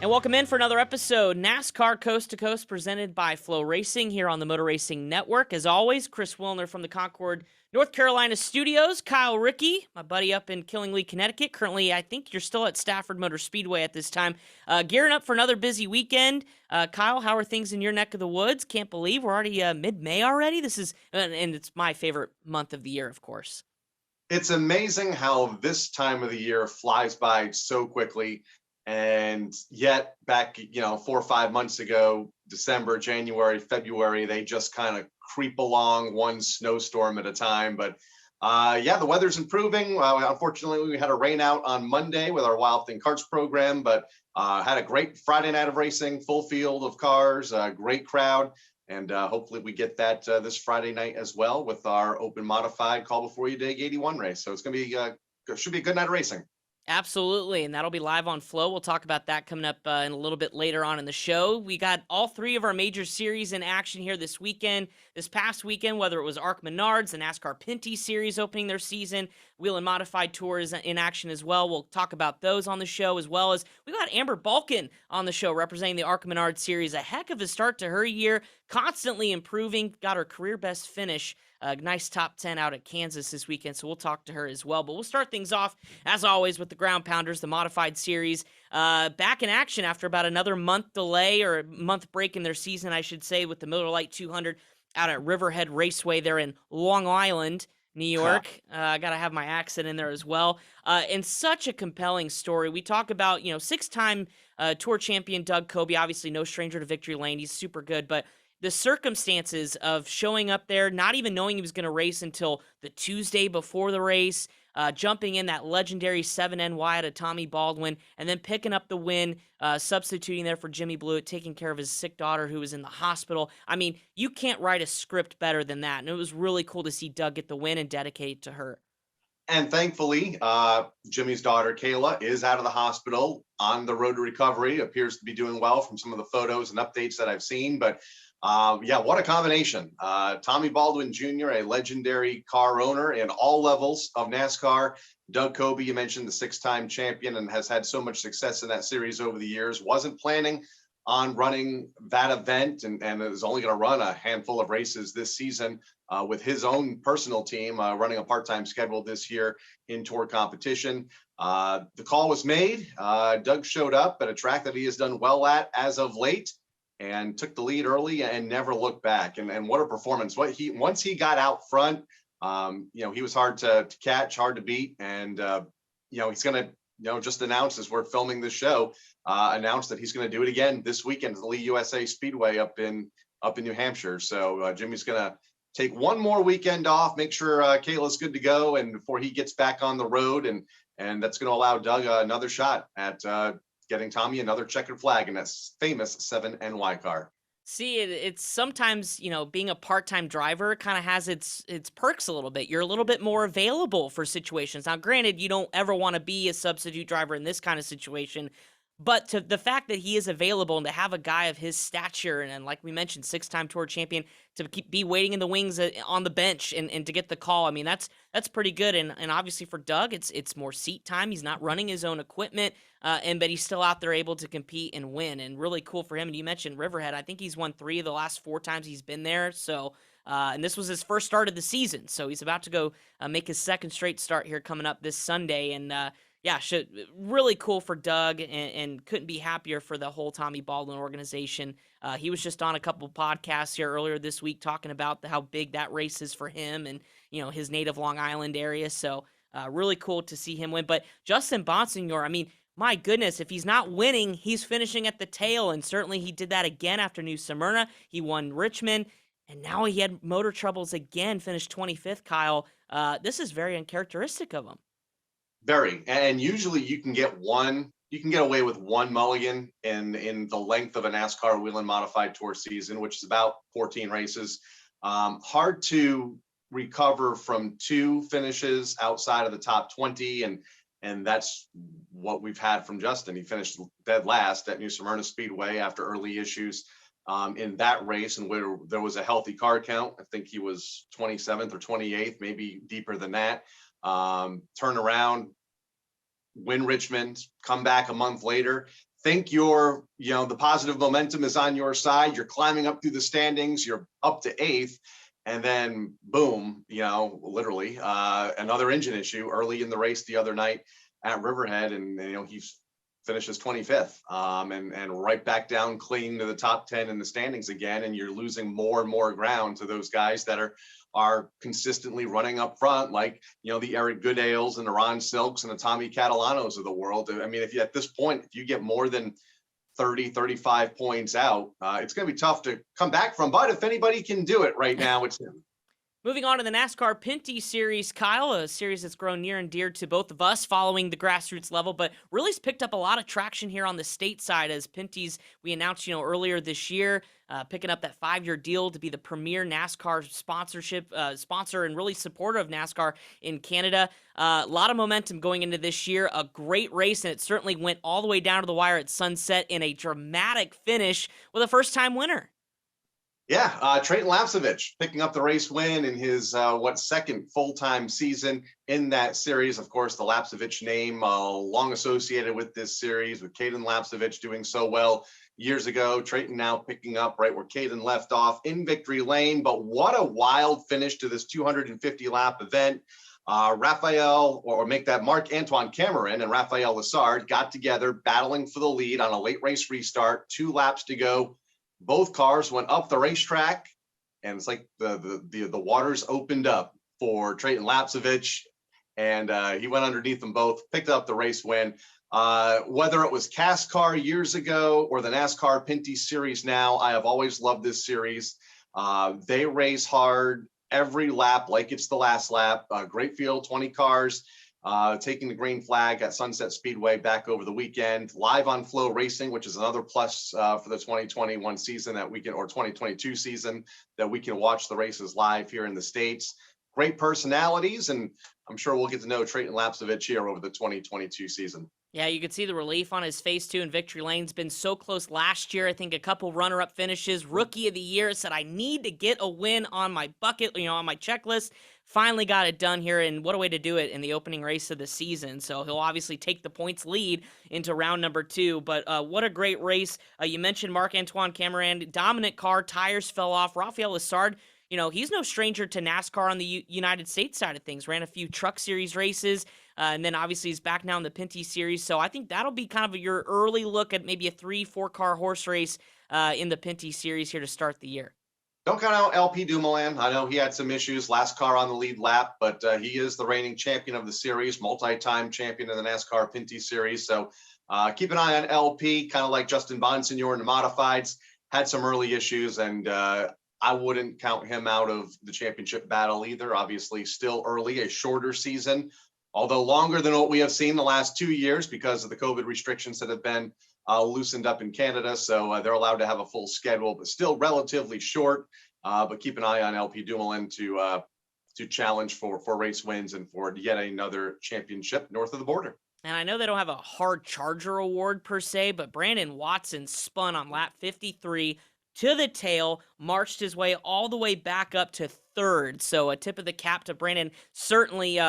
And welcome in for another episode, NASCAR Coast to Coast, presented by Flow Racing here on the Motor Racing Network. As always, Chris Wilner from the Concord, North Carolina studios. Kyle Rickey, my buddy up in Killingly, Connecticut. Currently, I think you're still at Stafford Motor Speedway at this time. Gearing up for another busy weekend. Kyle, how are things in your neck of the woods? Can't believe we're already mid-May already. This is, and it's my favorite month of the year, of course. It's amazing how this time of the year flies by so quickly. And yet back, 4 or 5 months ago, December, January, February, they just kind of creep along one snowstorm at a time. But the weather's improving. Unfortunately, we had a rain out on Monday with our Wild Thing Karts program, but had a great Friday night of racing, full field of cars, great crowd. And hopefully we get that this Friday night as well with our open modified Call Before You Dig 81 race. So it's going to be should be a good night of racing. Absolutely, and that'll be live on Flow. We'll talk about that coming up in a little bit later on in the show. We got all three of our major series in action here this weekend. This past weekend, whether it was ARC Menards, the NASCAR Pinty Series opening their season, Wheel and Modified Tours in action as well. We'll talk about those on the show, as well as we got Amber Balcean on the show representing the ARC Menards Series. A heck of a start to her year, constantly improving, got her career best finish. A nice top 10 out at Kansas this weekend, so we'll talk to her as well. But we'll start things off, as always, with the Ground Pounders, the Modified Series. Back in action after about another month delay, or month break in their season, I should say, with the Miller Lite 200 out at Riverhead Raceway there in Long Island, New York. Got to have my accent in there as well. And such a compelling story. We talk about, six-time Tour champion Doug Coby, obviously no stranger to victory lane. He's super good, but the circumstances of showing up there, not even knowing he was going to race until the Tuesday before the race, jumping in that legendary 7NY out of Tommy Baldwin, and then picking up the win, substituting there for Jimmy Blewett, taking care of his sick daughter who was in the hospital. I mean, you can't write a script better than that, and it was really cool to see Doug get the win and dedicate it to her. And thankfully, Jimmy's daughter, Kayla, is out of the hospital, on the road to recovery, appears to be doing well from some of the photos and updates that I've seen. But what a combination. Tommy Baldwin Jr., a legendary car owner in all levels of NASCAR. Doug Coby, you mentioned, the six-time champion and has had so much success in that series over the years. Wasn't planning on running that event and is only going to run a handful of races this season with his own personal team, running a part-time schedule this year in tour competition. The call was made. Doug showed up at a track that he has done well at as of late, and took the lead early and never looked back. And what a performance. Once he got out front, he was hard to catch, hard to beat. And, he's going to, just announce, as we're filming this show, announce that he's going to do it again this weekend at the Lee USA Speedway up in New Hampshire. So Jimmy's going to take one more weekend off, make sure Kayla's good to go, and before he gets back on the road. And that's going to allow Doug another shot at getting Tommy another checkered flag in that famous 7NY car. See, it's sometimes, being a part-time driver kind of has its perks a little bit. You're a little bit more available for situations. Now, granted, you don't ever want to be a substitute driver in this kind of situation, but to the fact that he is available and to have a guy of his stature and like we mentioned, six-time Tour champion, to be waiting in the wings on the bench and to get the call, I mean, that's pretty good. And obviously for Doug, it's more seat time. He's not running his own equipment, but he's still out there able to compete and win. And really cool for him. And you mentioned Riverhead. I think he's won 3 of the last 4 times he's been there. So, and this was his first start of the season. So he's about to go make his second straight start here coming up this Sunday. And really cool for Doug, and couldn't be happier for the whole Tommy Baldwin organization. He was just on a couple podcasts here earlier this week talking about how big that race is for him and, his native Long Island area. So really cool to see him win. But Justin Bonsignor, I mean, my goodness, if he's not winning, he's finishing at the tail. And certainly he did that again after New Smyrna. He won Richmond, and now he had motor troubles again, finished 25th, Kyle. This is very uncharacteristic of him. Very. And usually you can get away with one mulligan in the length of a NASCAR Wheel and Modified Tour season, which is about 14 races. Hard to recover from 2 finishes outside of the top 20. And that's what we've had from Justin. He finished dead last at New Smyrna Speedway after early issues in that race, and where there was a healthy car count. I think he was 27th or 28th, maybe deeper than that. Turn around, win Richmond, come back a month later, think the positive momentum is on your side. You're climbing up through the standings. You're up to 8th. And then boom, literally another engine issue early in the race the other night at Riverhead. And he finishes 25th and right back down clean to the top 10 in the standings again. And you're losing more and more ground to those guys that are consistently running up front, like, the Eric Goodales and the Ron Silks and the Tommy Catalanos of the world. I mean, at this point, if you get more than 30, 35 points out, it's going to be tough to come back from. But if anybody can do it right now, it's him. Moving on to the NASCAR Pinty Series, Kyle, a series that's grown near and dear to both of us following the grassroots level, but really has picked up a lot of traction here on the state side as Pinty's, we announced, earlier this year, picking up that 5-year deal to be the premier NASCAR sponsor and really supporter of NASCAR in Canada. A lot of momentum going into this year, a great race, and it certainly went all the way down to the wire at sunset in a dramatic finish with a first-time winner. Yeah, Trayton Lapcevich picking up the race win in his second full-time season in that series. Of course, the Lapcevich name long associated with this series, with Caden Lapcevich doing so well years ago. Trayton now picking up right where Caden left off in victory lane. But what a wild finish to this 250-lap event. Mark Antoine Cameron and Raphael Lessard got together battling for the lead on a late race restart, 2 laps to go. Both cars went up the racetrack, and it's like the waters opened up for Trayton Lapcevich, and he went underneath them both, picked up the race win. Whether it was CASCAR years ago or the NASCAR Pinty Series now, I have always loved this series. They race hard every lap like it's the last lap. Great field, 20 cars. Taking the green flag at Sunset Speedway back over the weekend, live on Flow Racing, which is another plus for the 2021 season that we can, or 2022 season, that we can watch the races live here in the States. Great personalities, and I'm sure we'll get to know Trayton Lapcevich here over the 2022 season. Yeah, you could see the relief on his face, too, in victory lane's been so close last year. I think a couple runner-up finishes. Rookie of the year said, I need to get a win on my bucket, on my checklist. Finally got it done here, and what a way to do it in the opening race of the season. So he'll obviously take the points lead into round number 2. But what a great race. You mentioned Marc-Antoine Cameron. Dominant car. Tires fell off. Raphael Lessard, he's no stranger to NASCAR on the United States side of things. Ran a few Truck Series races. And then obviously he's back now in the Pinty Series. So I think that'll be kind of your early look at maybe a 3-4 car horse race in the Pinty Series here to start the year. Don't count out LP Dumoulin. I know he had some issues last car on the lead lap, but he is the reigning champion of the series, multi-time champion of the NASCAR Pinty Series. So keep an eye on LP, kind of like Justin Bonsignor in the modifieds. Had some early issues, and I wouldn't count him out of the championship battle either. Obviously, still early, a shorter season, although longer than what we have seen the last 2 years because of the COVID restrictions that have been loosened up in Canada. So they're allowed to have a full schedule, but still relatively short. But keep an eye on LP Dumoulin to challenge for race wins and for yet another championship north of the border. And I know they don't have a hard charger award per se, but Brandon Watson spun on lap 53 to the tail, marched his way all the way back up to 3rd. So a tip of the cap to Brandon. Certainly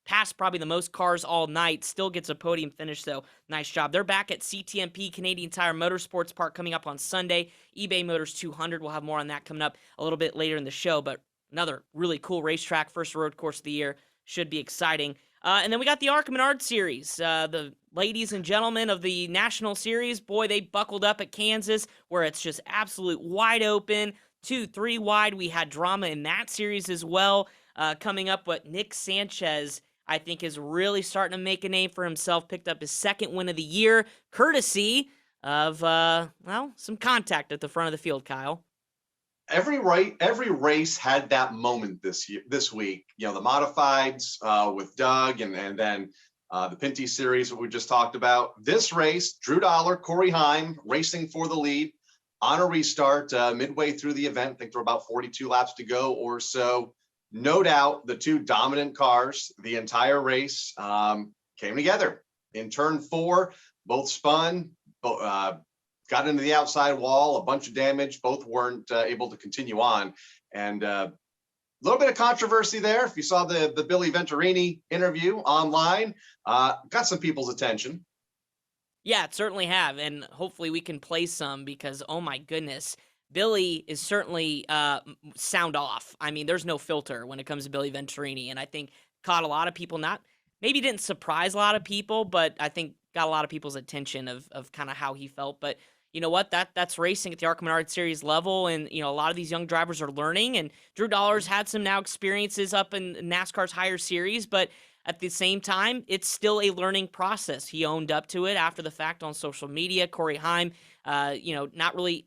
passed probably the most cars all night, still gets a podium finish, so nice job. They're back at CTMP, Canadian Tire Motorsports Park, coming up on Sunday. eBay Motors 200, we'll have more on that coming up a little bit later in the show, but another really cool racetrack, first road course of the year, should be exciting. And then we got the ARCA Menard Series. The ladies and gentlemen of the National Series, boy, they buckled up at Kansas, where it's just absolute wide open, 2-3 wide. We had drama in that series as well. Coming up, what Nick Sanchez, I think, is really starting to make a name for himself. Picked up his 2nd win of the year, courtesy of, some contact at the front of the field, Kyle. Every race had that moment this week. The modifieds with Doug, and then the Pinty Series that we just talked about. This race, Drew Dollar, Corey Heim racing for the lead on a restart midway through the event. I think there were about 42 laps to go or so. No doubt the 2 dominant cars the entire race came together. In turn 4, both spun, got into the outside wall, a bunch of damage. Both weren't able to continue on. And a little bit of controversy there. If you saw the Billy Venturini interview online, got some people's attention. Yeah, it certainly have, and hopefully we can play some because, oh my goodness, Billy is certainly sound off. I mean, there's no filter when it comes to Billy Venturini, and I think caught a lot of people. Not maybe didn't surprise a lot of people, but I think got a lot of people's attention of kind of how he felt. But you know what? That's racing at the ARCA Menard Series level, and a lot of these young drivers are learning. And Drew Dollar's had some now experiences up in NASCAR's higher series, but at the same time, it's still a learning process. He owned up to it after the fact on social media. Corey Heim, not really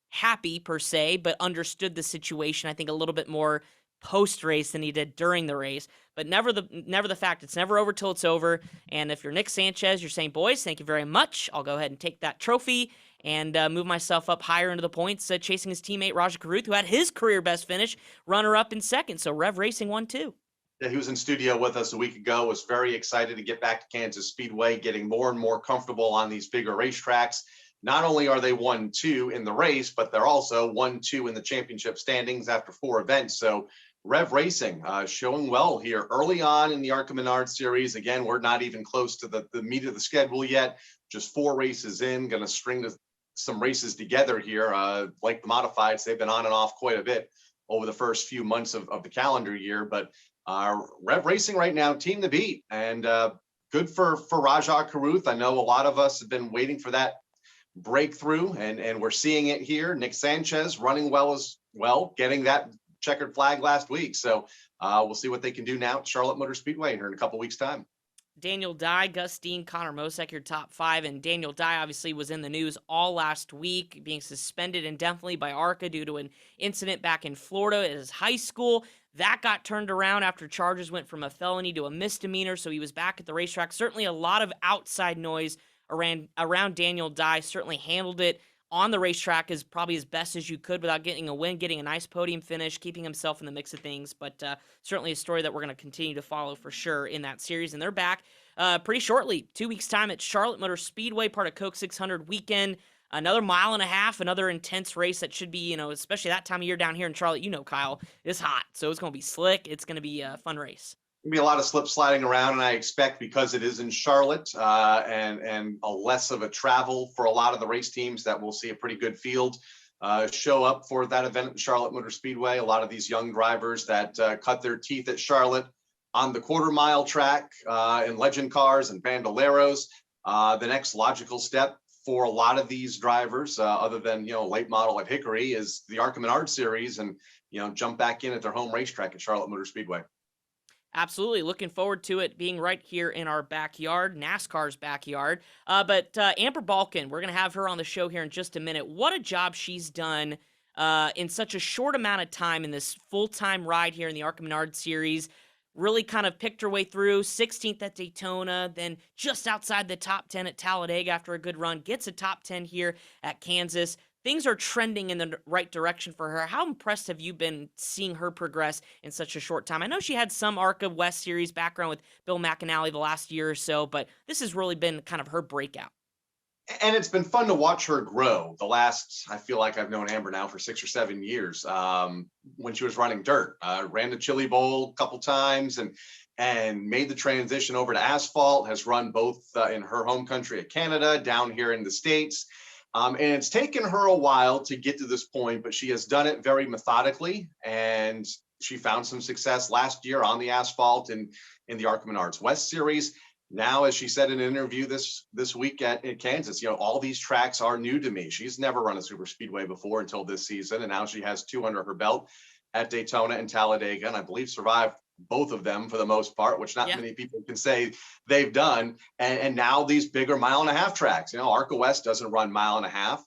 happy per se, but understood the situation, I think, a little bit more post-race than he did during the race. But never the fact. It's never over till it's over. And if you're Nick Sanchez, you're saying, boys, thank you very much. I'll go ahead and take that trophy and move myself up higher into the points, chasing his teammate Rajah Caruth, who had his career best finish, runner-up in second. So Rev Racing won too. Yeah, he was in studio with us a week ago, was very excited to get back to Kansas Speedway, getting more and more comfortable on these bigger racetracks. Not only are they 1-2 in the race, but they're also 1-2 in the championship standings after 4 events. So Rev Racing showing well here early on in the ARCA Menard Series. Again, we're not even close to the meat of the schedule yet. Just 4 races in, going to string some races together here. Like the modifieds, they've been on and off quite a bit over the first few months of the calendar year. But Rev Racing right now, team to beat, and good for Rajah Caruth. I know a lot of us have been waiting for that breakthrough, and we're seeing it here. Nick Sanchez running well as well, getting that checkered flag last week. So we'll see what they can do now at Charlotte Motor Speedway here in a couple weeks' time. Daniel Dye, Gus Dean, Connor Mosek, your top 5. And Daniel Dye obviously was in the news all last week, being suspended indefinitely by ARCA due to an incident back in Florida at his high school. That got turned around after charges went from a felony to a misdemeanor, so he was back at the racetrack. Certainly a lot of outside noise around Daniel Dye. Certainly handled it on the racetrack as probably as best as you could without getting a win, getting a nice podium finish, keeping himself in the mix of things. But certainly a story that we're going to continue to follow for sure in that series. And they're back pretty shortly, 2 weeks' time at Charlotte Motor Speedway, part of Coke 600 weekend. Another mile and a half, another intense race that should be, especially that time of year down here in Charlotte, Kyle, it's hot. So it's going to be slick. It's going to be a fun race. Gonna be a lot of slip sliding around, and I expect because it is in Charlotte and a less of a travel for a lot of the race teams, that we'll see a pretty good field show up for that event at Charlotte Motor Speedway. A lot of these young drivers that cut their teeth at Charlotte on the quarter-mile track in legend cars and bandoleros. The next logical step for a lot of these drivers, other than late model at Hickory, is the ARCA Menard Series, and jump back in at their home racetrack at Charlotte Motor Speedway. Absolutely. Looking forward to it being right here in our backyard, NASCAR's backyard. But Amber Balcean, we're going to have her on the show here in just a minute. What a job she's done in such a short amount of time in this full-time ride here in the ARCA Menard Series. Really kind of picked her way through, 16th at Daytona, then just outside the top 10 at Talladega after a good run, gets a top 10 here at Kansas. Things are trending in the right direction for her. How impressed have you been seeing her progress in such a short time? I know she had some ARCA West Series background with Bill McAnally the last year or so, but this has really been kind of her breakout. And it's been fun to watch her grow. I feel like I've known Amber now for 6 or 7 years. When she was running dirt, ran the Chili Bowl a couple times and made the transition over to asphalt, has run both in her home country of Canada, down here in the States. And it's taken her a while to get to this point, but she has done it very methodically, and she found some success last year on the asphalt in the ARCA Menards West Series. Now, as she said in an interview this week at Kansas, all these tracks are new to me. She's never run a super speedway before until this season, and now she has 2 under her belt at Daytona and Talladega, and I believe survived both of them for the most part, which not many people can say they've done. And now these bigger mile-and-a-half tracks, ARCA West doesn't run mile and a half,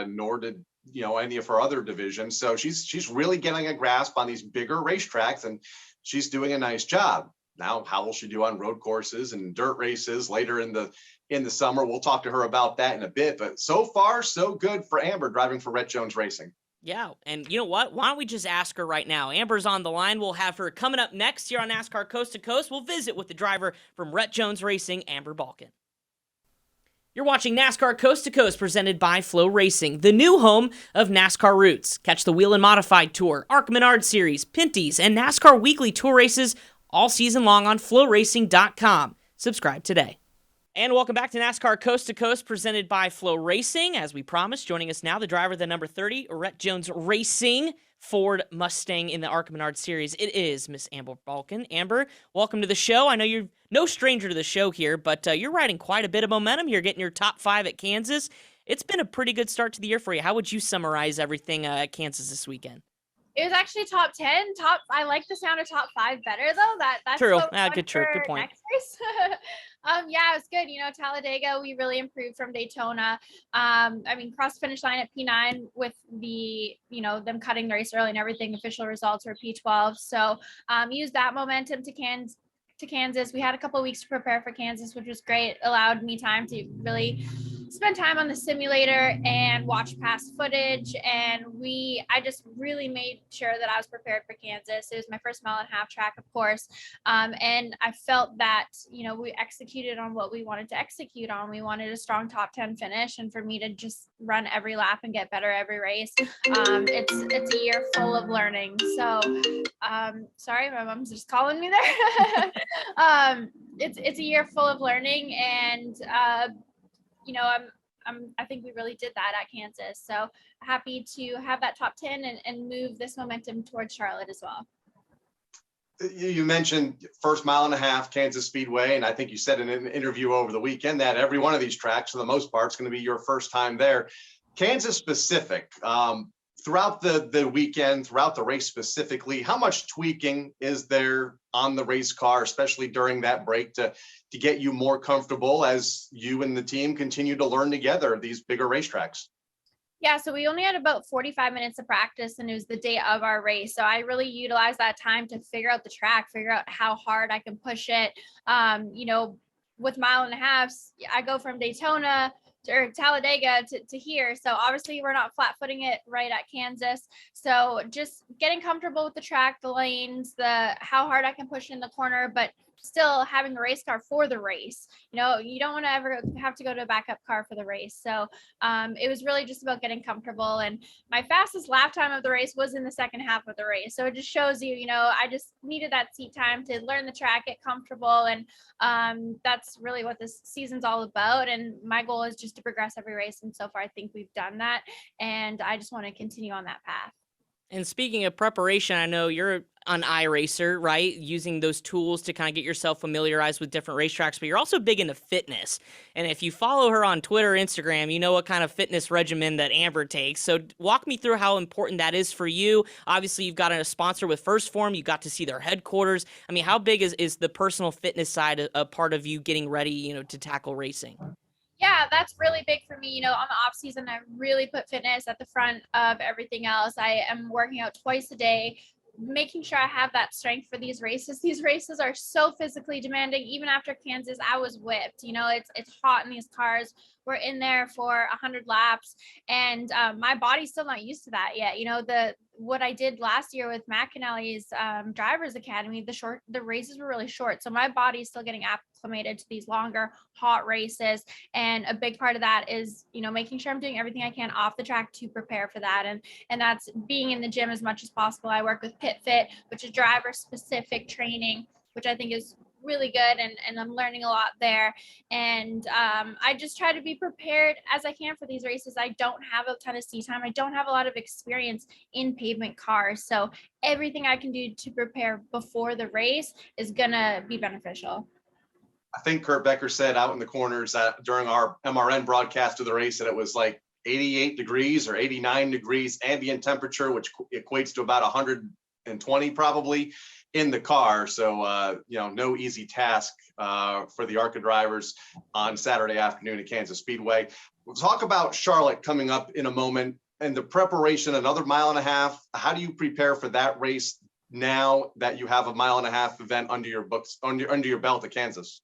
nor did any of her other divisions. So she's really getting a grasp on these bigger racetracks, and she's doing a nice job. Now, how will she do on road courses and dirt races later in the summer? We'll talk to her about that in a bit. But so far, so good for Amber driving for Rhett Jones Racing. Yeah, and you know what? Why don't we just ask her right now? Amber's on the line. We'll have her coming up next here on NASCAR Coast to Coast. We'll visit with the driver from Rhett Jones Racing, Amber Balcean. You're watching NASCAR Coast to Coast, presented by Flow Racing, the new home of NASCAR Roots. Catch the Wheel and Modified Tour, ARCA Menard Series, Pinty's, and NASCAR Weekly Tour races all season long on flowracing.com. Subscribe today. And welcome back to NASCAR Coast to Coast, presented by Flow Racing. As we promised, joining us now, the driver of the number 30, Rhett Jones Racing Ford Mustang in the ARCA Menard Series. It is Miss Amber Balcean. Amber, welcome to the show. I know you're no stranger to the show here, but you're riding quite a bit of momentum here, getting your top 5 at Kansas. It's been a pretty good start to the year for you. How would you summarize everything at Kansas this weekend? It was actually top 10. I like the sound of top 5 better though. That's True. what we want Good for point. next race. Yeah, it was good. Talladega, we really improved from Daytona. Cross finish line at P9 with the, them cutting the race early and everything. Official results were P12. So used that momentum to Kansas. We had a couple of weeks to prepare for Kansas, which was great. Allowed me time to really spend time on the simulator and watch past footage. And I just really made sure that I was prepared for Kansas. It was my first mile and a half track, of course. And I felt that, we executed on what we wanted to execute on. We wanted a strong top 10 finish. And for me to just run every lap and get better every race, it's a year full of learning. So, sorry, my mom's just calling me there. It's a year full of learning, and I think we really did that at Kansas. So happy to have that top 10 and move this momentum towards Charlotte as well. You mentioned first mile and a half, Kansas Speedway, and I think you said in an interview over the weekend that every one of these tracks, for the most part, is going to be your first time there. Kansas specific, throughout the weekend, throughout the race specifically, how much tweaking is there on the race car, especially during that break, to get you more comfortable as you and the team continue to learn together these bigger racetracks? Yeah, so we only had about 45 minutes of practice, and it was the day of our race. So I really utilized that time to figure out the track, figure out how hard I can push it. With mile and a half, I go from Daytona or Talladega to here. So obviously we're not flat footing it right at Kansas. So just getting comfortable with the track, the lanes, how hard I can push in the corner, but still having a race car for the race. You don't want to ever have to go to a backup car for the race. So it was really just about getting comfortable. And my fastest lap time of the race was in the second half of the race. So it just shows you, I just needed that seat time to learn the track, get comfortable. And that's really what this season's all about. And my goal is just to progress every race. And so far, I think we've done that. And I just want to continue on that path. And speaking of preparation, I know you're an iRacer, right? Using those tools to kind of get yourself familiarized with different racetracks, but you're also big into fitness. And if you follow her on Twitter, Instagram, you know what kind of fitness regimen that Amber takes. So walk me through how important that is for you. Obviously, you've got a sponsor with First Form. You got to see their headquarters. I mean, how big is the personal fitness side a part of you getting ready, to tackle racing? Yeah, that's really big for me. On the off season, I really put fitness at the front of everything else. I am working out twice a day, making sure I have that strength for these races. These races are so physically demanding. Even after Kansas, I was whipped. It's hot in these cars. We're in there for 100 laps, and my body's still not used to that yet. What I did last year with McAnally's Drivers Academy, the races were really short, so my body's still getting acclimated to these longer, hot races. And a big part of that is, making sure I'm doing everything I can off the track to prepare for that. And that's being in the gym as much as possible. I work with Pit Fit, which is driver specific training, which I think is really good, and I'm learning a lot there. And I just try to be prepared as I can for these races. I don't have a ton of seat time. I don't have a lot of experience in pavement cars. So everything I can do to prepare before the race is gonna be beneficial. I think Kurt Becker said out in the corners during our MRN broadcast of the race that it was like 88 degrees or 89 degrees ambient temperature, which equates to about 120 probably in the car. So, no easy task for the ARCA drivers on Saturday afternoon at Kansas Speedway. We'll talk about Charlotte coming up in a moment and the preparation, another mile and a half. How do you prepare for that race now that you have a mile and a half event under your books, under your belt at Kansas?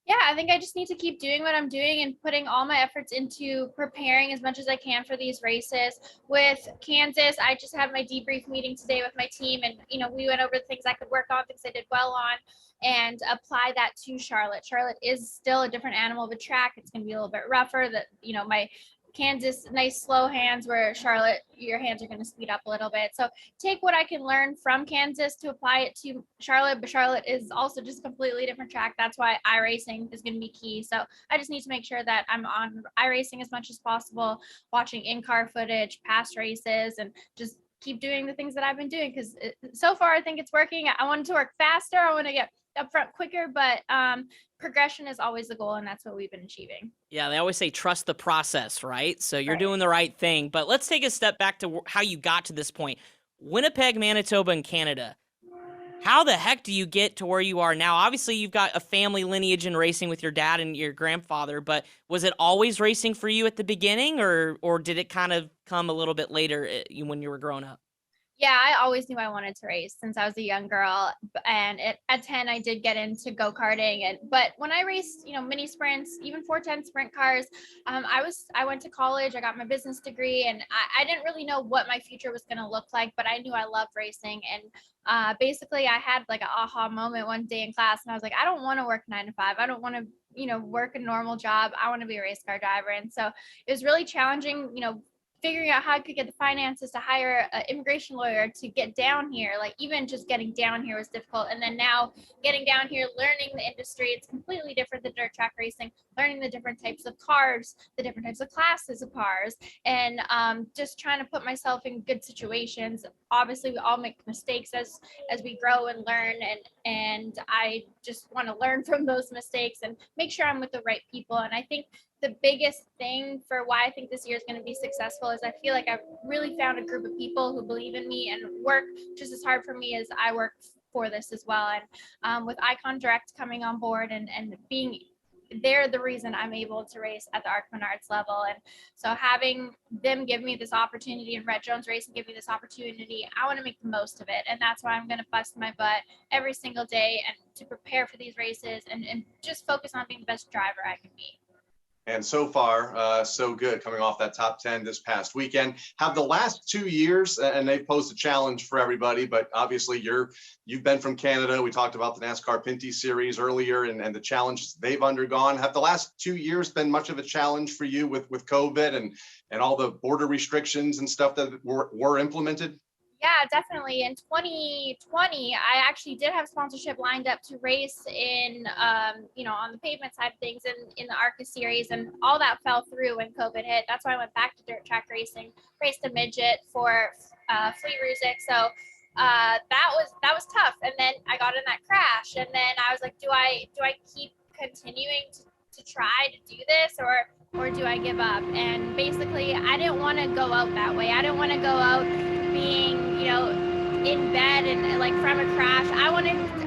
Yeah, I think I just need to keep doing what I'm doing and putting all my efforts into preparing as much as I can for these races. With Kansas, I just had my debrief meeting today with my team, and we went over the things I could work on, things I did well on, and apply that to Charlotte. Charlotte is still a different animal of a track. It's going to be a little bit rougher. My Kansas, nice slow hands, where Charlotte, your hands are going to speed up a little bit. So take what I can learn from Kansas to apply it to Charlotte, but Charlotte is also just a completely different track. That's why iRacing is going to be key. So I just need to make sure that I'm on iRacing as much as possible, watching in-car footage, past races, and just keep doing the things that I've been doing, because so far I think it's working. I want it to work faster. I want to get up front quicker, but progression is always the goal, and that's what we've been achieving. Yeah, they always say trust the process, right? So you're Right. doing the right thing. But let's take a step back to how you got to this point. Winnipeg, Manitoba, and Canada. How the heck do you get to where you are now? Obviously, you've got a family lineage in racing with your dad and your grandfather, but was it always racing for you at the beginning, or did it kind of come a little bit later when you were growing up? Yeah, I always knew I wanted to race since I was a young girl. And at 10, I did get into go-karting. But when I raced, mini sprints, even 410 sprint cars, I went to college, I got my business degree, and I didn't really know what my future was going to look like, but I knew I loved racing. And basically I had like an aha moment one day in class, and I was like, I don't want to work 9 to 5. I don't want to, work a normal job. I want to be a race car driver. And so it was really challenging, figuring out how I could get the finances to hire an immigration lawyer to get down here. Like, even just getting down here was difficult. And then now getting down here, learning the industry, it's completely different than dirt track racing, learning the different types of cars, the different types of classes of cars, and just trying to put myself in good situations. Obviously, we all make mistakes as we grow and learn, and I just want to learn from those mistakes and make sure I'm with the right people. And I think the biggest thing for why I think this year is going to be successful is I feel like I've really found a group of people who believe in me and work just as hard for me as I work for this as well. And with Icon Direct coming on board and being, they're the reason I'm able to race at the ARC Menards level. And so having them give me this opportunity, and Red Jones Racing give me this opportunity, I want to make the most of it. And that's why I'm going to bust my butt every single day and to prepare for these races and just focus on being the best driver I can be. And so far, so good, coming off that top 10 this past weekend. Have the last 2 years, and they've posed a challenge for everybody, but obviously you've been from Canada. We talked about the NASCAR Pinty series earlier and the challenges they've undergone. Have the last 2 years been much of a challenge for you with COVID and all the border restrictions and stuff that were implemented? Yeah, definitely. In 2020, I actually did have sponsorship lined up to race in, on the pavement side of things in the ARCA series, and all that fell through when COVID hit. That's why I went back to dirt track racing, raced a midget for Fleet Rusick. So that was tough. And then I got in that crash, and then I was like, do I keep continuing to try to do this, or do I give up? And basically, I didn't want to go out that way. I didn't want to go out being, in bed and like from a crash.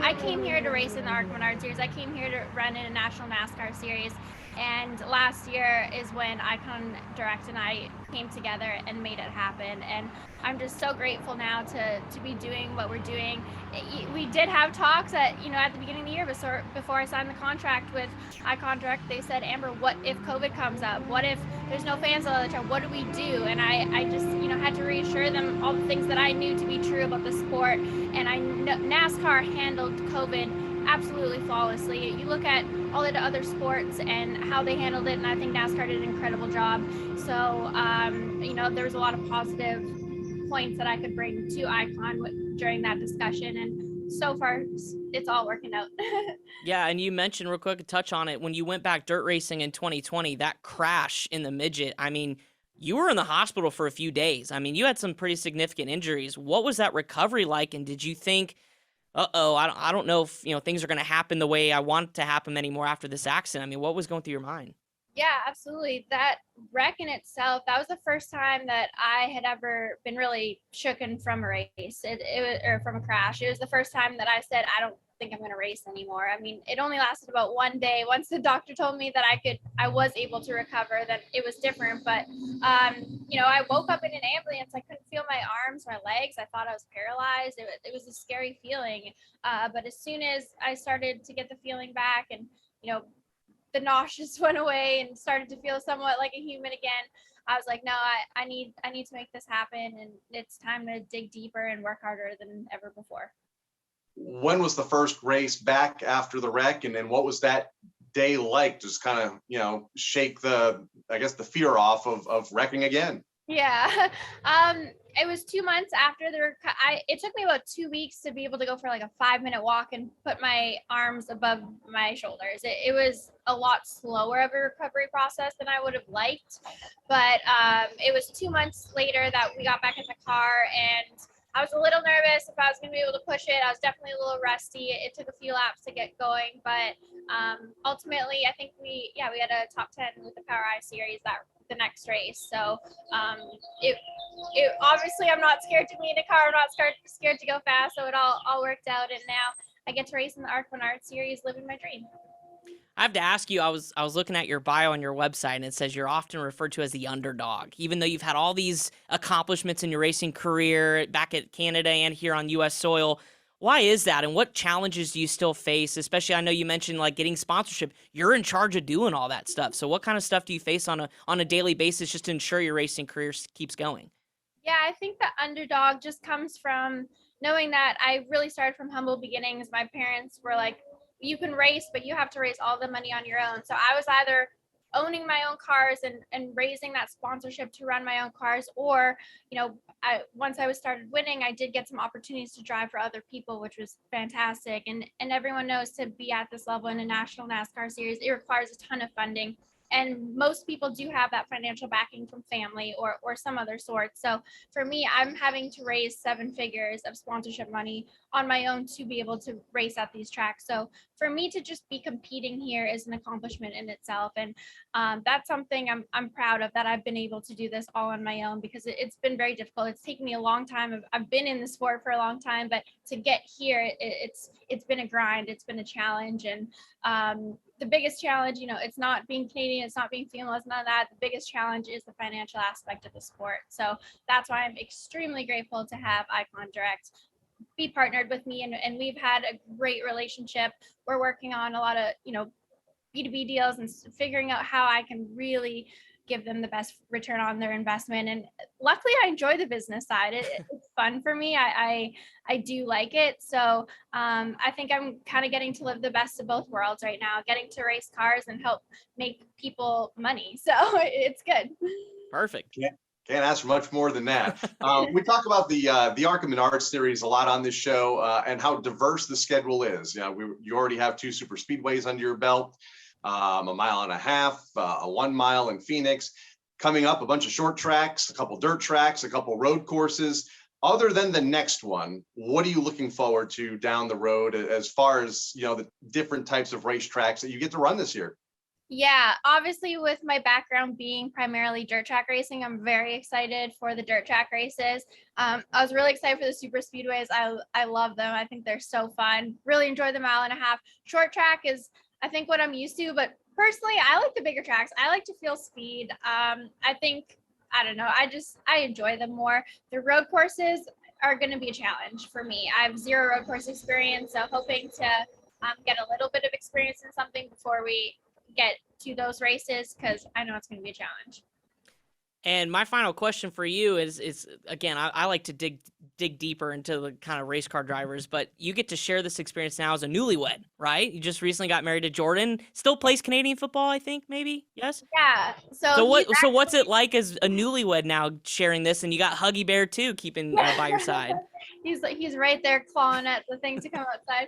I came here to race in the ARC Menards series. I came here to run in a national NASCAR series. And last year is when Icon Direct and I came together and made it happen. And I'm just so grateful now to be doing what we're doing. We did have talks at the beginning of the year, before I signed the contract with Icon Direct. They said, Amber, what if COVID comes up? What if there's no fans all the time? What do we do? And I just had to reassure them all the things that I knew to be true about the sport. And I know NASCAR handled COVID absolutely flawlessly. You look at all the other sports and how they handled it, and I think NASCAR did an incredible job. So there was a lot of positive points that I could bring to Icon during that discussion, and so far it's all working out. Yeah, and you mentioned real quick, touch on it, when you went back dirt racing in 2020, that crash in the midget, I mean, you were in the hospital for a few days. I mean, you had some pretty significant injuries. What was that recovery like, and did you think, I don't know if things are going to happen the way I want to happen anymore after this accident? I mean, what was going through your mind? Yeah, absolutely. That wreck in itself, that was the first time that I had ever been really shooken from a race, or from a crash. It was the first time that I said, I don't think I'm going to race anymore. I mean, it only lasted about one day. Once the doctor told me that I was able to recover, that it was different. But, I woke up in an ambulance. I couldn't feel my arms, my legs. I thought I was paralyzed. It was a scary feeling. But as soon as I started to get the feeling back, and, the nauseous went away and started to feel somewhat like a human again, I was like, no, I need to make this happen, and it's time to dig deeper and work harder than ever before. When was the first race back after the wreck, and then what was that day like? Just kind of, shake the, I guess, the fear off of wrecking again. Yeah. It was 2 months after it took me about 2 weeks to be able to go for like a 5-minute walk and put my arms above my shoulders. It was a lot slower of a recovery process than I would have liked. But it was 2 months later that we got back in the car, and I was a little nervous if I was going to be able to push it. I was definitely a little rusty. It took a few laps to get going, but ultimately, I think we had a top 10 with the Power I series the next race. So it obviously, I'm not scared to be in a car. I'm not scared to go fast. So it all worked out, and now I get to race in the Arc Menard series, living my dream. I have to ask you, I was looking at your bio on your website, and it says you're often referred to as the underdog, even though you've had all these accomplishments in your racing career back at Canada and here on U.S. soil. Why is that, and what challenges do you still face? Especially, I know you mentioned like getting sponsorship. You're in charge of doing all that stuff. So what kind of stuff do you face on a daily basis just to ensure your racing career keeps going? Yeah, I think the underdog just comes from knowing that I really started from humble beginnings. My parents were like, you can race, but you have to raise all the money on your own. So I was either owning my own cars and raising that sponsorship to run my own cars, or, once I was started winning, I did get some opportunities to drive for other people, which was fantastic. And everyone knows to be at this level in a national NASCAR series, it requires a ton of funding. And most people do have that financial backing from family or some other sort. So for me, I'm having to raise 7 figures of sponsorship money on my own to be able to race at these tracks. So for me to just be competing here is an accomplishment in itself. And that's something I'm proud of, that I've been able to do this all on my own, because it's been very difficult. It's taken me a long time. I've been in the sport for a long time, but to get here, it's been a grind. It's been a challenge. And the biggest challenge, it's not being Canadian, it's not being female, it's none of that. The biggest challenge is the financial aspect of the sport. So that's why I'm extremely grateful to have Icon Direct be partnered with me, and we've had a great relationship. We're working on a lot of, B2B deals and figuring out how I can really give them the best return on their investment. And luckily, I enjoy the business side. It's fun for me. I do like it. So I think I'm kind of getting to live the best of both worlds right now, getting to race cars and help make people money. So it's good. Perfect. Can't ask for much more than that. We talk about the Arc Menard series a lot on this show, and how diverse the schedule is. You already have 2 super speedways under your belt, a 1.5 miles, a 1 mile in Phoenix. Coming up, a bunch of short tracks, a couple dirt tracks, a couple road courses. Other than the next one, what are you looking forward to down the road as far as the different types of racetracks that you get to run this year? Yeah, obviously with my background being primarily dirt track racing, I'm very excited for the dirt track races. I was really excited for the super speedways. I love them. I think they're so fun. Really enjoy the 1.5 mile. Short track is, I think, what I'm used to, but personally, I like the bigger tracks. I like to feel speed. I don't know. I enjoy them more. The road courses are going to be a challenge for me. I have 0 road course experience, so hoping to get a little bit of experience in something before we get to those races, because I know it's going to be a challenge. And my final question for you is again, I like to dig deeper into the kind of race car drivers, but you get to share this experience now as a newlywed, right? You just recently got married to Jordan. Still plays Canadian football, I think, maybe? Yes? Yeah. So what's it like as a newlywed now sharing this, and you got Huggy Bear too keeping by your side? He's right there clawing at the thing to come outside.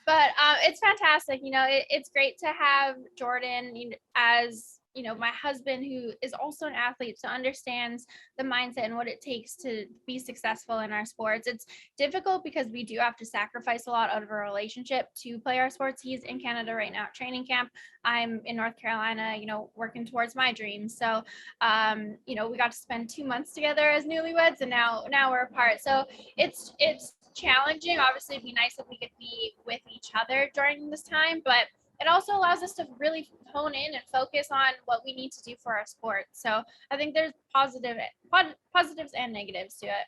But it's fantastic. It's great to have Jordan as my husband, who is also an athlete, so understands the mindset and what it takes to be successful in our sports. It's difficult because we do have to sacrifice a lot out of our relationship to play our sports. He's in Canada right now at training camp. I'm in North Carolina, working towards my dreams. So, we got to spend 2 months together as newlyweds, and now we're apart. So it's challenging. Obviously, it'd be nice if we could be with each other during this time, but it also allows us to really hone in and focus on what we need to do for our sport. So I think there's positives and negatives to it.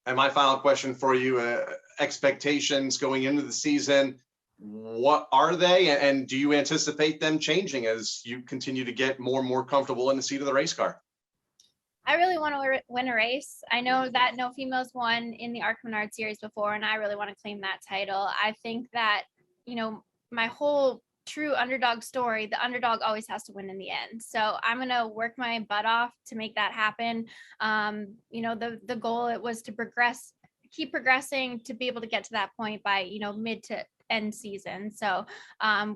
And my final question for you, expectations going into the season, what are they? And do you anticipate them changing as you continue to get more and more comfortable in the seat of the race car? I really want to win a race. I know that no females won in the Arc Menard series before, and I really want to claim that title. I think that, my whole true underdog story, the underdog always has to win in the end. So I'm going to work my butt off to make that happen. The goal, it was to keep progressing, to be able to get to that point by, mid to end season. So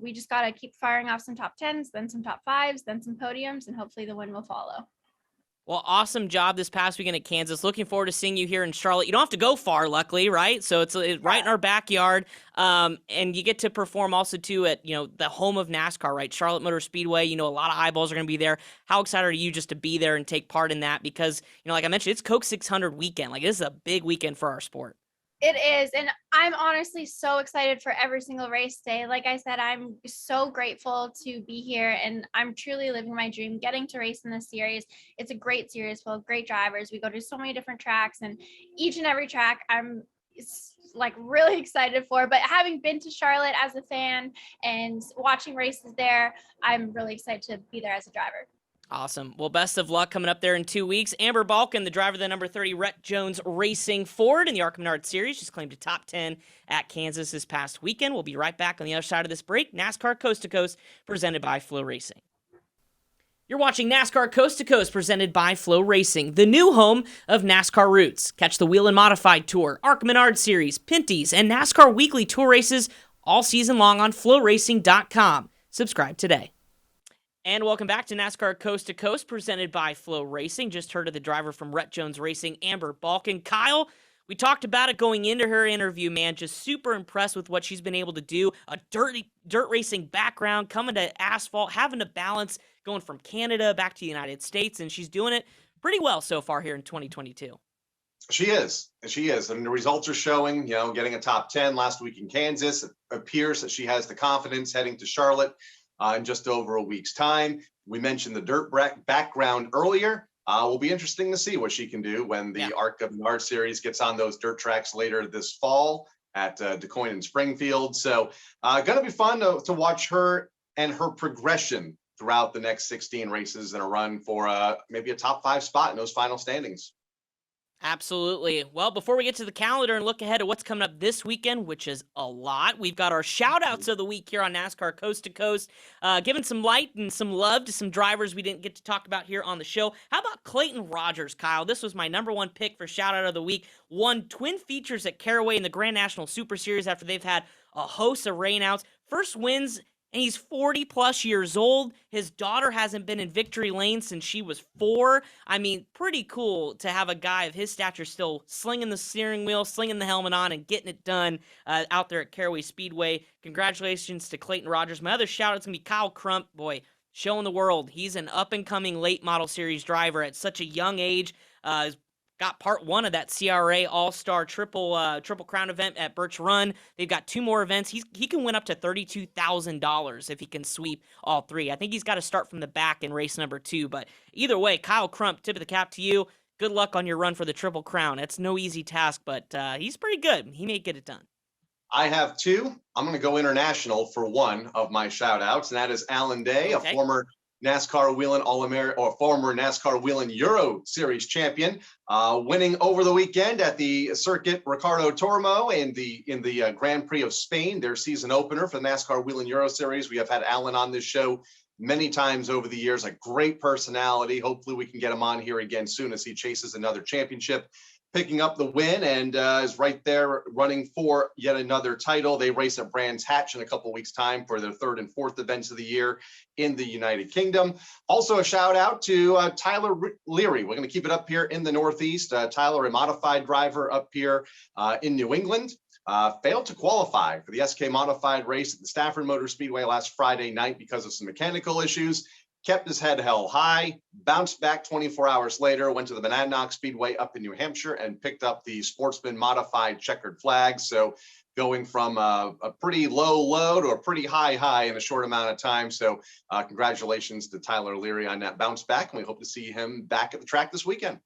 we just got to keep firing off some top 10s, then some top 5s, then some podiums, and hopefully the win will follow. Well, awesome job this past weekend at Kansas. Looking forward to seeing you here in Charlotte. You don't have to go far, luckily, right? So it's right in our backyard. And you get to perform also, too, at, the home of NASCAR, right? Charlotte Motor Speedway. A lot of eyeballs are going to be there. How excited are you just to be there and take part in that? Because, like I mentioned, it's Coke 600 weekend. Like, this is a big weekend for our sport. It is. And I'm honestly so excited for every single race day. Like I said, I'm so grateful to be here, and I'm truly living my dream getting to race in this series. It's a great series full of great drivers. We go to so many different tracks, and each and every track I'm like really excited for. But having been to Charlotte as a fan and watching races there, I'm really excited to be there as a driver. Awesome. Well, best of luck coming up there in 2 weeks. Amber Balcean, the driver of the number 30 Rhett Jones Racing Ford in the ARCA Menard Series, just claimed a top 10 at Kansas this past weekend. We'll be right back on the other side of this break. NASCAR Coast to Coast, presented by Flow Racing. You're watching NASCAR Coast to Coast, presented by Flow Racing, the new home of NASCAR Roots. Catch the Wheel and Modified Tour, ARCA Menard Series, Pinty's, and NASCAR Weekly Tour races all season long on flowracing.com. Subscribe today. And welcome back to NASCAR Coast to Coast, presented by Flow Racing. Just heard of the driver from Rhett Jones Racing, Amber Balcean. Kyle, we talked about it going into her interview, man. Just super impressed with what she's been able to do. A dirt racing background, coming to asphalt, having to balance going from Canada back to the United States, and she's doing it pretty well so far here in 2022. She is. And the results are showing, getting a top 10 last week in Kansas. It appears that she has the confidence heading to Charlotte in just over a week's time. We mentioned the dirt background earlier. Will be interesting to see what she can do when the ARCA Menard Series gets on those dirt tracks later this fall at DuQuoin and Springfield. So going to be fun to watch her and her progression throughout the next 16 races in a run for maybe a top 5 spot in those final standings. Absolutely. Well, before we get to the calendar and look ahead at what's coming up this weekend, which is a lot, we've got our shout-outs of the week here on NASCAR Coast to Coast, giving some light and some love to some drivers we didn't get to talk about here on the show. How about Clayton Rogers, Kyle? This was my number one pick for shout-out of the week. Won twin features at Caraway in the Grand National Super Series after they've had a host of rainouts. First wins, and he's 40-plus years old. His daughter hasn't been in victory lane since she was 4. I mean, pretty cool to have a guy of his stature still slinging the steering wheel, slinging the helmet on, and getting it done out there at Caraway Speedway. Congratulations to Clayton Rogers. My other shout-out's going to be Kyle Crump. Boy, showing the world he's an up-and-coming late model series driver at such a young age. Got part 1 of that CRA All-Star Triple Crown event at Birch Run. They've got 2 more events. He can win up to $32,000 if he can sweep all 3. I think he's got to start from the back in race number 2. But either way, Kyle Crump, tip of the cap to you. Good luck on your run for the Triple Crown. It's no easy task, but he's pretty good. He may get it done. I have 2. I'm going to go international for one of my shout-outs, and that is Alan Day, a former NASCAR Wheelin' All-American or former NASCAR Wheelin' Euro Series champion, winning over the weekend at the Circuit Ricardo Tormo in the Grand Prix of Spain, their season opener for the NASCAR Wheelin' Euro Series. We have had Alan on this show many times over the years, a great personality. Hopefully we can get him on here again soon as he chases another championship, picking up the win, and is right there running for yet another title. They race at Brands Hatch in a couple weeks' time for their 3rd and 4th events of the year in the United Kingdom. Also a shout out to Tyler Leary. We're going to keep it up here in the Northeast. Tyler, a modified driver up here in New England. Failed to qualify for the SK modified race at the Stafford Motor Speedway last Friday night because of some mechanical issues. Kept his head held high, bounced back 24 hours later, went to the Monadnock Speedway up in New Hampshire and picked up the Sportsman Modified checkered flag. So going from a pretty low to a pretty high in a short amount of time. So congratulations to Tyler Leary on that bounce back, and we hope to see him back at the track this weekend.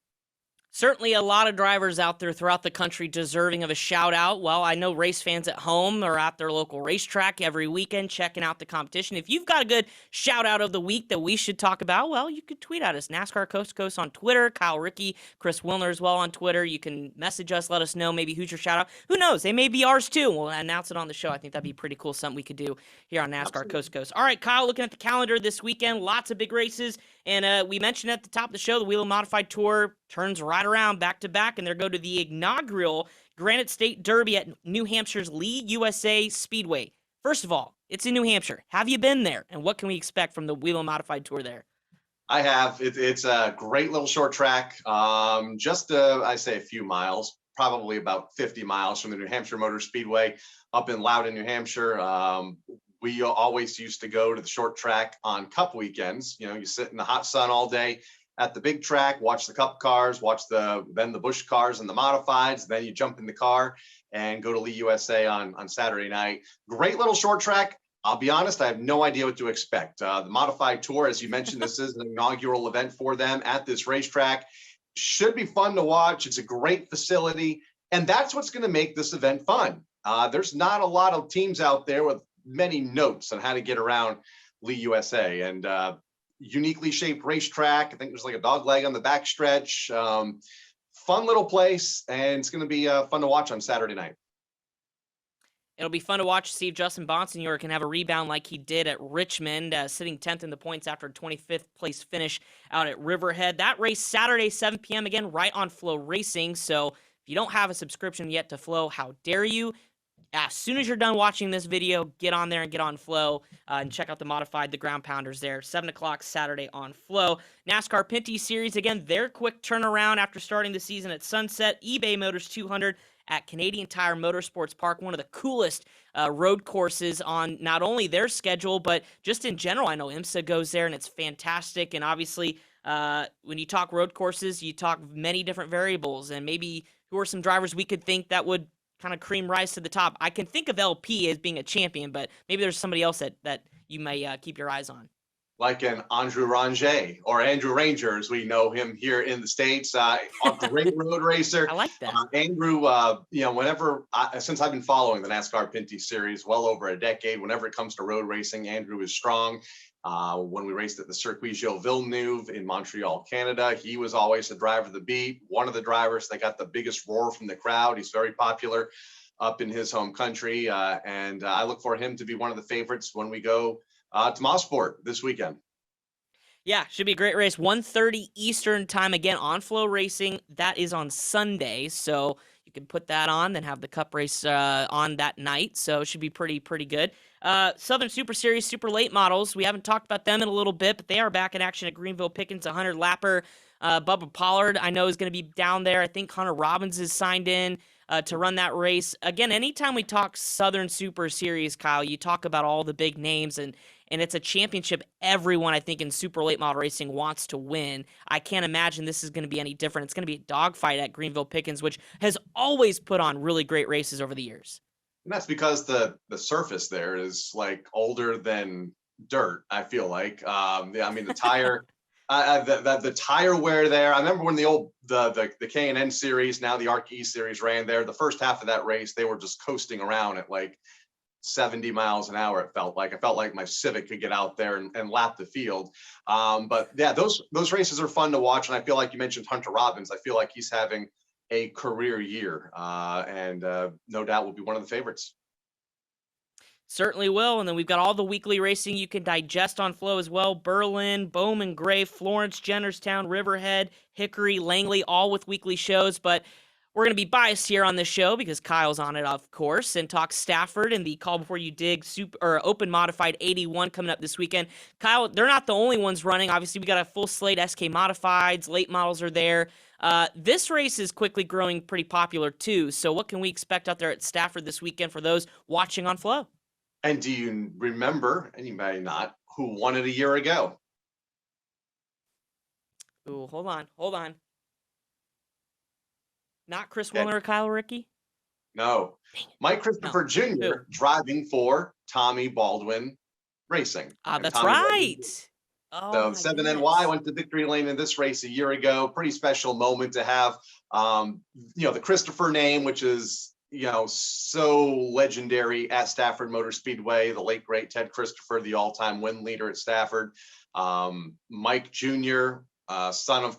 Certainly a lot of drivers out there throughout the country deserving of a shout out. Well, I know race fans at home are at their local racetrack every weekend checking out the competition. If you've got a good shout out of the week that we should talk about, well, you could tweet at us, NASCAR Coast to Coast on Twitter, Kyle Rickey, Chris Wilner as well on Twitter. You can message us, let us know maybe who's your shout out. Who knows? They may be ours too. We'll announce it on the show. I think that'd be pretty cool, something we could do here on NASCAR Absolutely. Coast to Coast. All right, Kyle, looking at the calendar this weekend, lots of big races. And we mentioned at the top of the show, the Wheel Modified Tour turns right around back to back, and they're going to the inaugural Granite State Derby at New Hampshire's Lee USA Speedway. First of all, it's in New Hampshire. Have you been there? And what can we expect from the Wheel Modified Tour there? I have. It's a great little short track. Just I say a few miles, probably about 50 miles from the New Hampshire Motor Speedway up in Loudon, New Hampshire. We always used to go to the short track on Cup weekends. You know, you sit in the hot sun all day at the big track, watch the Cup cars, watch then the Busch cars and the modifieds. Then you jump in the car and go to Lee USA on Saturday night. Great little short track. I'll be honest, I have no idea what to expect. The Modified Tour, as you mentioned, this is an inaugural event for them at this racetrack. Should be fun to watch. It's a great facility, and that's what's going to make this event fun. There's not a lot of teams out there with many notes on how to get around Lee USA, and uniquely shaped racetrack. I think there's like a dog leg on the backstretch. Fun little place, and it's going to be fun to watch on Saturday night. It'll be fun to watch, see if Justin Bonsignor can have a rebound like he did at Richmond, sitting 10th in the points after a 25th place finish out at Riverhead. That race Saturday, 7 p.m. again, right on Flow Racing. So if you don't have a subscription yet to Flow, how dare you? As soon as you're done watching this video, get on there and get on Flow and check out the modified, the ground pounders there. 7 o'clock Saturday on Flow. NASCAR Pinty Series, again, their quick turnaround after starting the season at Sunset. eBay Motors 200 at Canadian Tire Motorsports Park, one of the coolest road courses on not only their schedule, but just in general. I know IMSA goes there, and it's fantastic. And obviously, when you talk road courses, you talk many different variables, and maybe who are some drivers we could think that would kind of cream rise to the top. I can think of LP as being a champion, but maybe there's somebody else that you may keep your eyes on. Like an Andrew Ranger or Andrew Ranger, as we know him here in the States, a great road racer. I like that. Andrew, since I've been following the NASCAR Pinty Series well over a decade, whenever it comes to road racing, Andrew is strong. When we raced at the Circuit Gilles Villeneuve in Montreal, Canada, he was always the driver of the beat, one of the drivers that got the biggest roar from the crowd. He's very popular up in his home country, and I look for him to be one of the favorites when we go to Mosport this weekend. Yeah, should be a great race. 1:30 Eastern time again on Flow Racing. That is on Sunday, so you can put that on, then have the Cup race on that night. So it should be pretty good. Southern Super Series Super Late Models. We haven't talked about them in a little bit, but they are back in action at Greenville Pickens. 100 lapper. Bubba Pollard, I know, is going to be down there. I think Hunter Robbins is signed in to run that race. Again, anytime we talk Southern Super Series, Kyle, you talk about all the big names, and it's a championship everyone, I think, in super late model racing wants to win. I can't imagine this is going to be any different. It's going to be a dogfight at Greenville Pickens, which has always put on really great races over the years. And that's because the surface there is like older than dirt, I feel like. I mean, the tire, the tire wear there. I remember when the K&N series, now the ARC E series, ran there. The first half of that race, they were just coasting around at like 70 miles an hour. It felt like my Civic could get out there and lap the field. But yeah, those races are fun to watch. And I feel like you mentioned Hunter Robbins. I feel like he's having a career year, and no doubt will be one of the favorites. Certainly will. And then we've got all the weekly racing you can digest on Flow as well. Berlin, Bowman Gray, Florence, Jennerstown, Riverhead, Hickory, Langley, all with weekly shows. But we're going to be biased here on this show because Kyle's on it, of course, and talk Stafford and the Call Before You Dig Open Modified 81 coming up this weekend. Kyle, they're not the only ones running. Obviously, we got a full slate. SK Modifieds, late models are there. This race is quickly growing pretty popular too. So what can we expect out there at Stafford this weekend for those watching on Flow? And do you remember, anybody not, who won it a year ago? Ooh, hold on. Not Chris Wilner or Kyle Rickey? No. Mike Christopher Jr. driving for Tommy Baldwin Racing. That's right. Oh So my 7NY goodness. went to victory lane in this race a year ago. Pretty special moment to have, the Christopher name, which is, so legendary at Stafford Motor Speedway. The late, great Ted Christopher, the all-time win leader at Stafford. Mike Jr., son of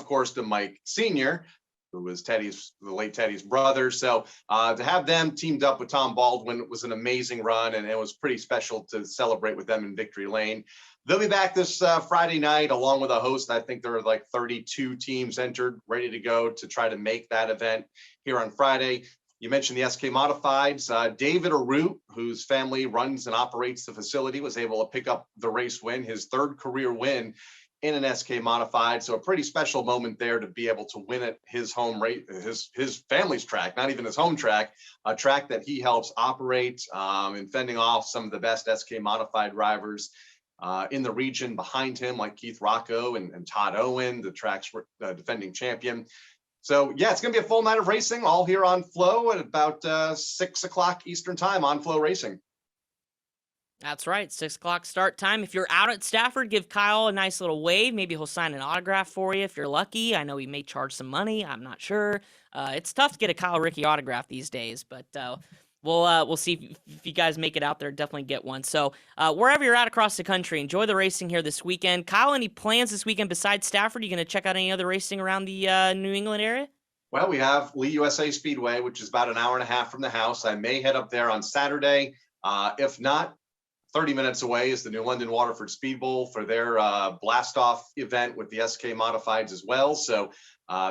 course to Mike Sr., who was the late Teddy's brother. So to have them teamed up with Tom Baldwin was an amazing run, and it was pretty special to celebrate with them in victory lane. They'll be back this Friday night along with a host. I think there are like 32 teams entered, ready to go to try to make that event here on Friday. You mentioned the SK Modifieds. David Arute, whose family runs and operates the facility, was able to pick up the race win, his third career win in an SK Modified. So a pretty special moment there to be able to win at his home race, his family's track, not even his home track, a track that he helps operate, and fending off some of the best SK Modified drivers in the region behind him, like Keith Rocco and Todd Owen, the track's defending champion. So yeah, it's going to be a full night of racing, all here on Flow at about 6 o'clock Eastern time on Flow Racing. That's right, 6 o'clock start time. If you're out at Stafford, give Kyle a nice little wave. Maybe he'll sign an autograph for you if you're lucky. I know he may charge some money. I'm not sure. It's tough to get a Kyle Rickey autograph these days, but we'll see if you guys make it out there. Definitely get one. So wherever you're at across the country, enjoy the racing here this weekend. Kyle, any plans this weekend besides Stafford? You going to check out any other racing around the New England area? Well, we have Lee USA Speedway, which is about an hour and a half from the house. I may head up there on Saturday. If not, 30 minutes away is the New London Waterford Speed Bowl for their blast-off event with the SK Modifieds as well. So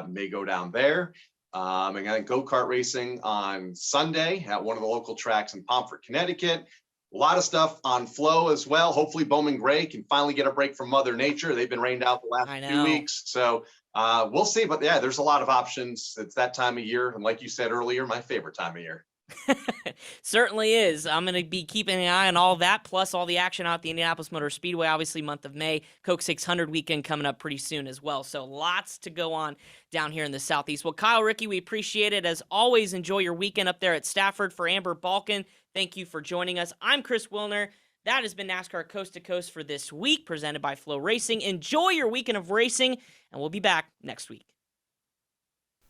may go down there. And then go-kart racing on Sunday at one of the local tracks in Pomfret, Connecticut. A lot of stuff on Flow as well. Hopefully Bowman Gray can finally get a break from Mother Nature. They've been rained out the last few weeks. So we'll see. But yeah, there's a lot of options. It's that time of year. And like you said earlier, my favorite time of year. Certainly is. I'm going to be keeping an eye on all that, plus all the action out at the Indianapolis Motor Speedway, obviously month of May. Coke 600 weekend coming up pretty soon as well. So lots to go on down here in the Southeast. Well, Kyle Rickey, we appreciate it. As always, enjoy your weekend up there at Stafford. For Amber Balcean, thank you for joining us. I'm Chris Wilner. That has been NASCAR Coast to Coast for this week, presented by Flow Racing. Enjoy your weekend of racing, and we'll be back next week.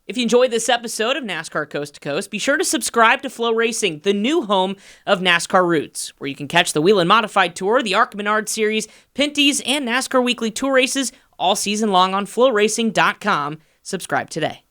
If you enjoyed this episode of NASCAR Coast to Coast, be sure to subscribe to Flow Racing, the new home of NASCAR Roots, where you can catch the Whelen Modified Tour, the ARC Menard Series, Pinty's, and NASCAR Weekly Tour races all season long on flowracing.com. Subscribe today.